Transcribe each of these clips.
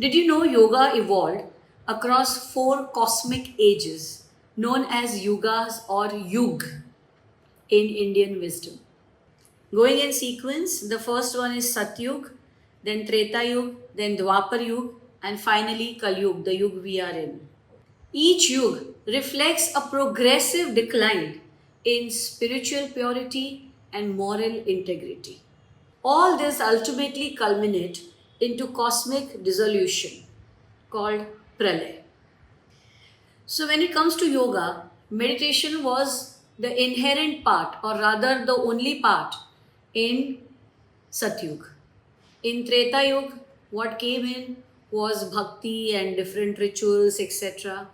Did you know yoga evolved across four cosmic ages known as yugas or yug in Indian wisdom? Going in sequence, the first one is Satyug, then Treta Yug, then Dwapar Yug, and finally Kalyug, the yug we are in. Each yug reflects a progressive decline in spiritual purity and moral integrity. All this ultimately culminate into cosmic dissolution called pralay. So when it comes to yoga, meditation was the inherent part or rather the only part in Satyug. In Treta Yuga, what came in was bhakti and different rituals, etc.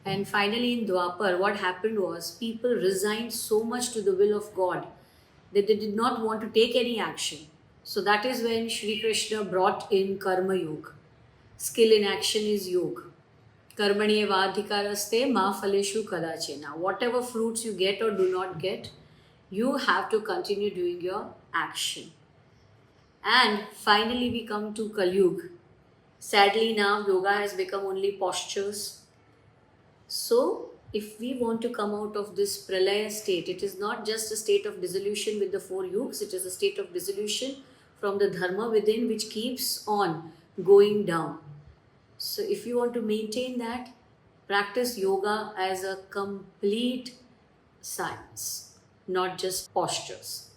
And finally, in Dwapar, what happened was people resigned so much to the will of God that they did not want to take any action. So that is when Sri Krishna brought in Karma Yoga. Skill in action is yoga. Karmanyevadhikaraste ma phaleshu kadachena. Whatever fruits you get or do not get, you have to continue doing your action. And finally, we come to Kalyug. Sadly, now yoga has become only postures. So, if we want to come out of this pralaya state, it is not just a state of dissolution with the four yugas, it is a state of dissolution from the dharma within which keeps on going down. So, if you want to maintain that, practice yoga as a complete science, not just postures.